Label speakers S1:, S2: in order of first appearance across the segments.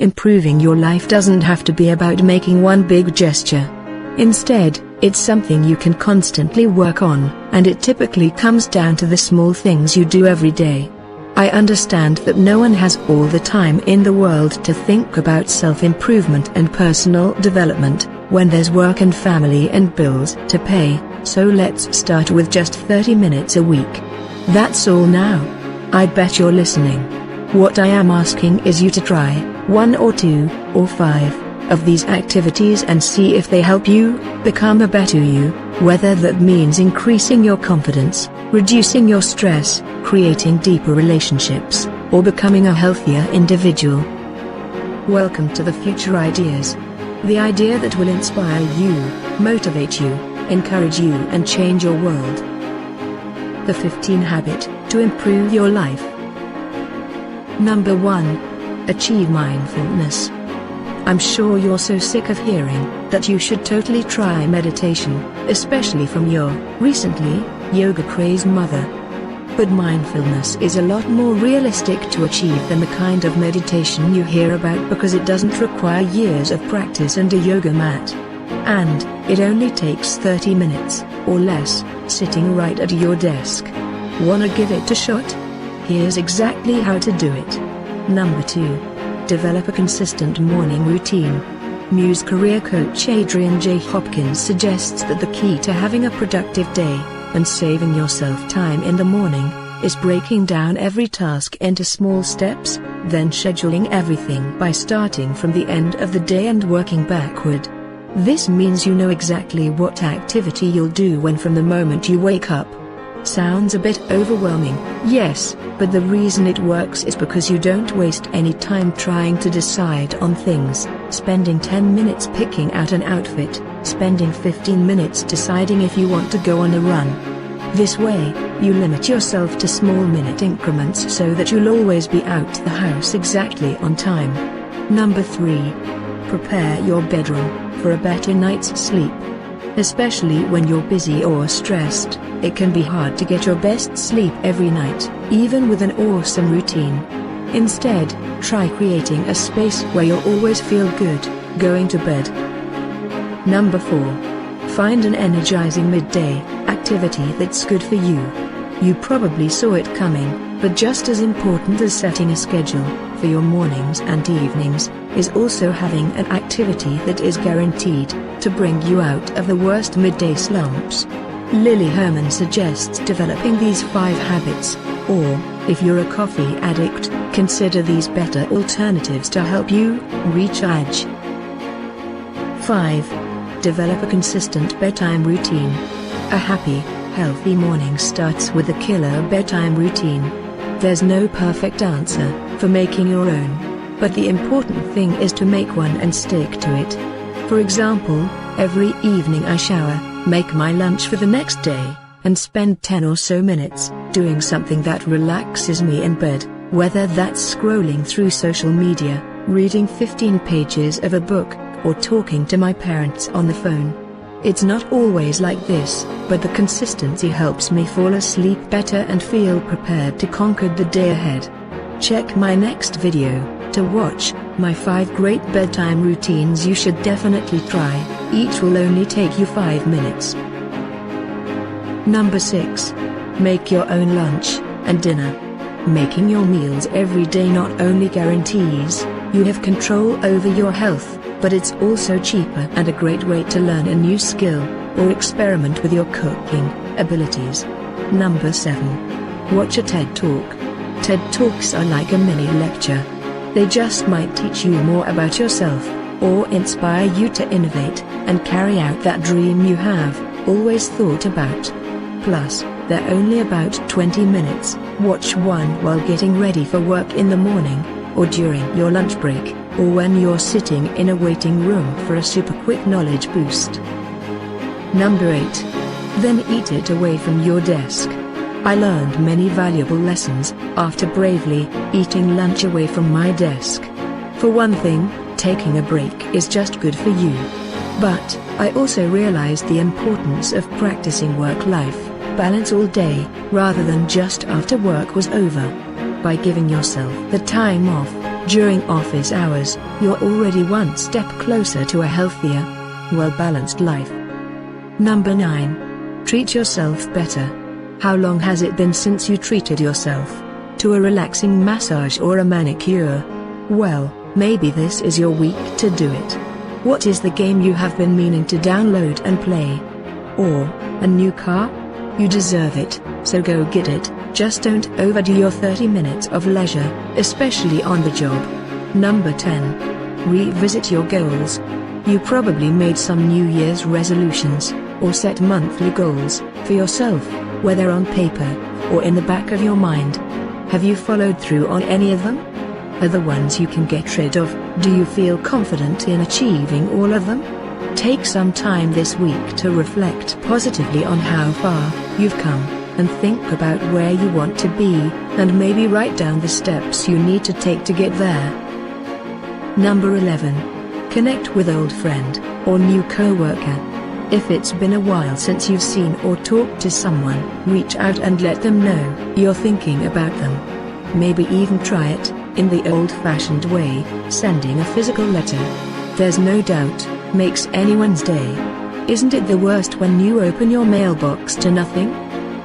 S1: Improving your life doesn't have to be about making one big gesture. Instead, it's something you can constantly work on, and it typically comes down to the small things you do every day. I understand that no one has all the time in the world to think about self-improvement and personal development, when there's work and family and bills to pay, so let's start with just 30 minutes a week. That's all now. I bet you're listening. What I am asking is you to try 1 or 2 or 5 of these activities and see if they help you become a better you, whether that means increasing your confidence, reducing your stress, creating deeper relationships, or becoming a healthier individual. Welcome to the Future Ideas. The idea that will inspire you, motivate you, encourage you and change your world. The 15 Habit to improve your life. Number 1. Achieve mindfulness. I'm sure you're so sick of hearing that you should totally try meditation, especially from your recently yoga-crazed mother. But mindfulness is a lot more realistic to achieve than the kind of meditation you hear about because it doesn't require years of practice and a yoga mat. And it only takes 30 minutes or less, sitting right at your desk. Wanna give it a shot? Here's exactly how to do it. Number 2. Develop a consistent morning routine. Muse career coach Adrian J. Hopkins suggests that the key to having a productive day, and saving yourself time in the morning, is breaking down every task into small steps, then scheduling everything by starting from the end of the day and working backward. This means you know exactly what activity you'll do when from the moment you wake up. Sounds a bit overwhelming, yes, but the reason it works is because you don't waste any time trying to decide on things, spending 10 minutes picking out an outfit, spending 15 minutes deciding if you want to go on a run. This way, you limit yourself to small minute increments so that you'll always be out the house exactly on time. Number 3. Prepare your bedroom for a better night's sleep. Especially when you're busy or stressed, it can be hard to get your best sleep every night, even with an awesome routine. Instead, try creating a space where you'll always feel good going to bed. Number 4. Find an energizing midday activity that's good for you. You probably saw it coming, but just as important as setting a schedule for your mornings and evenings, is also having an activity that is guaranteed to bring you out of the worst midday slumps. Lily Herman suggests developing these 5 habits, or, if you're a coffee addict, consider these better alternatives to help you recharge. 5. Develop a consistent bedtime routine. A happy, healthy morning starts with a killer bedtime routine. There's no perfect answer for making your own, but the important thing is to make one and stick to it. For example, every evening I shower, make my lunch for the next day, and spend 10 or so minutes doing something that relaxes me in bed, whether that's scrolling through social media, reading 15 pages of a book, or talking to my parents on the phone. It's not always like this, but the consistency helps me fall asleep better and feel prepared to conquer the day ahead. Check my next video to watch my 5 great bedtime routines you should definitely try. Each will only take you 5 minutes. Number 6. Make your own lunch and dinner. Making your meals every day not only guarantees you have control over your health, but it's also cheaper and a great way to learn a new skill, or experiment with your cooking abilities. Number 7. Watch a TED Talk. TED Talks are like a mini lecture. They just might teach you more about yourself, or inspire you to innovate and carry out that dream you have always thought about. Plus, they're only about 20 minutes. Watch one while getting ready for work in the morning, or during your lunch break, or when you're sitting in a waiting room for a super quick knowledge boost. Number 8. Then eat it away from your desk. I learned many valuable lessons after bravely eating lunch away from my desk. For one thing, taking a break is just good for you. But I also realized the importance of practicing work-life balance all day, rather than just after work was over. By giving yourself the time off, During office hours, you're already one step closer to a healthier, well-balanced life. Number 9. Treat yourself better. How long has it been since you treated yourself to a relaxing massage or a manicure? Well, maybe this is your week to do it. What is the game you have been meaning to download and play? Or a new car? You deserve it, so go get it. Just don't overdo your 30 minutes of leisure, especially on the job. Number 10. Revisit your goals. You probably made some New Year's resolutions, or set monthly goals for yourself, whether on paper or in the back of your mind. Have you followed through on any of them? Are the ones you can get rid of? Do you feel confident in achieving all of them? Take some time this week to reflect positively on how far you've come, and think about where you want to be, and maybe write down the steps you need to take to get there. Number 11. Connect with old friend or new co-worker. If it's been a while since you've seen or talked to someone, reach out and let them know you're thinking about them. Maybe even try it in the old-fashioned way, sending a physical letter. There's no doubt makes anyone's day. Isn't it the worst when you open your mailbox to nothing?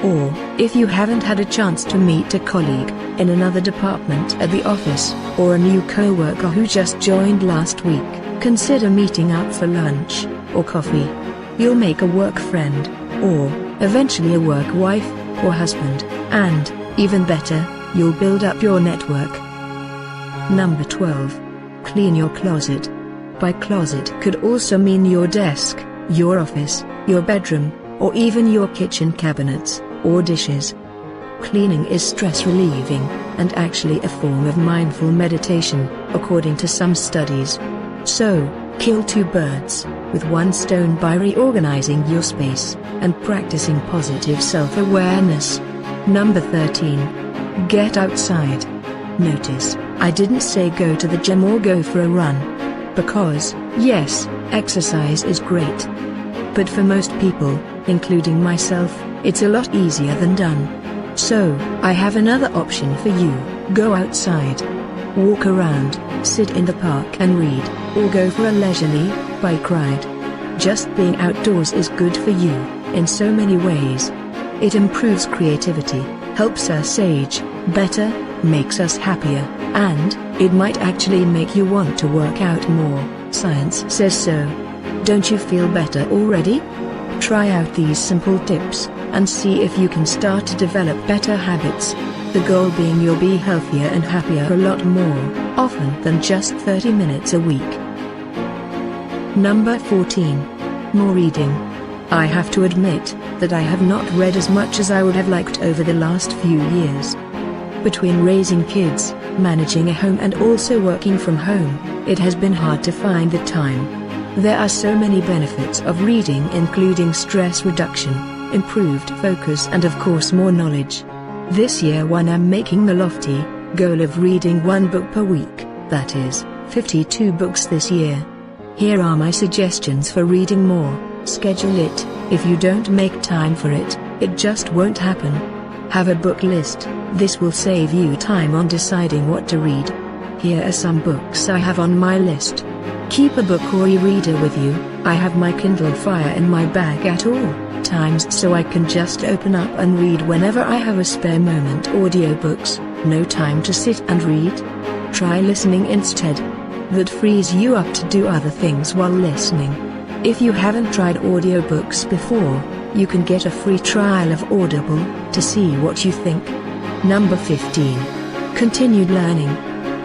S1: Or, if you haven't had a chance to meet a colleague in another department at the office, or a new co-worker who just joined last week, consider meeting up for lunch or coffee. You'll make a work friend, or eventually a work wife or husband, and, even better, you'll build up your network. Number 12. Clean your closet. By closet could also mean your desk, your office, your bedroom, or even your kitchen cabinets or dishes. Cleaning is stress relieving, and actually a form of mindful meditation, according to some studies. So, kill two birds with one stone by reorganizing your space and practicing positive self-awareness. Number 13. Get outside. Notice, I didn't say go to the gym or go for a run. Because, yes, exercise is great. But for most people, including myself, it's a lot easier than done. So, I have another option for you. Go outside. Walk around, sit in the park and read, or go for a leisurely bike ride. Just being outdoors is good for you in so many ways. It improves creativity, helps us age better, makes us happier, and it might actually make you want to work out more. Science says so. Don't you feel better already? Try out these simple tips and see if you can start to develop better habits. The goal being you'll be healthier and happier a lot more often than just 30 minutes a week. Number 14. More reading. I have to admit that I have not read as much as I would have liked over the last few years. Between raising kids, managing a home and also working from home, it has been hard to find the time. There are so many benefits of reading, including stress reduction, improved focus and of course more knowledge. This year I'm making the lofty goal of reading one book per week, that is, 52 books this year. Here are my suggestions for reading more. Schedule it. If you don't make time for it, it just won't happen. Have a book list. This will save you time on deciding what to read. Here are some books I have on my list. Keep a book or e-reader with you. I have my Kindle Fire in my bag at all times so I can just open up and read whenever I have a spare moment. Audiobooks, no time to sit and read? Try listening instead. That frees you up to do other things while listening. If you haven't tried audiobooks before, you can get a free trial of Audible to see what you think. Number 15. Continued learning.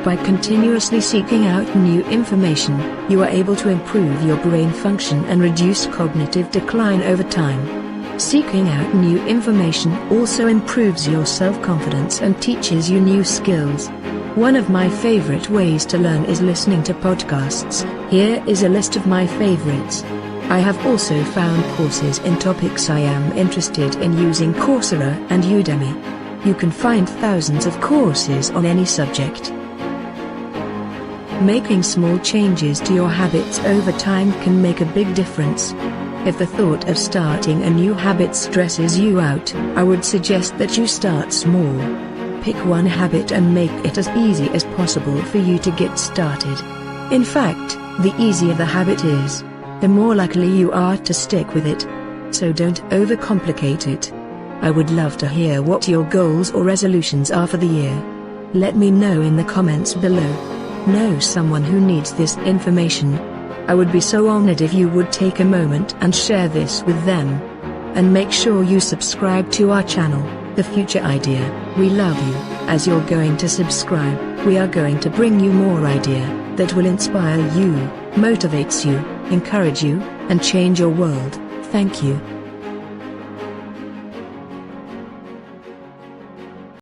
S1: By continuously seeking out new information, you are able to improve your brain function and reduce cognitive decline over time. Seeking out new information also improves your self-confidence and teaches you new skills. One of my favorite ways to learn is listening to podcasts. Here is a list of my favorites. I have also found courses in topics I am interested in using Coursera and Udemy. You can find thousands of courses on any subject. Making small changes to your habits over time can make a big difference. If the thought of starting a new habit stresses you out, I would suggest that you start small. pick one habit and make it as easy as possible for you to get started. In fact, the easier the habit is, the more likely you are to stick with it. So don't overcomplicate it. I would love to hear what your goals or resolutions are for the year. Let me know in the comments below. Know someone who needs this information? I would be so honored if you would take a moment and share this with them. And make sure you subscribe to our channel, The Future Idea. We love you. As you're going to subscribe, we are going to bring you more idea that will inspire you, motivates you, encourage you, and change your world. Thank you.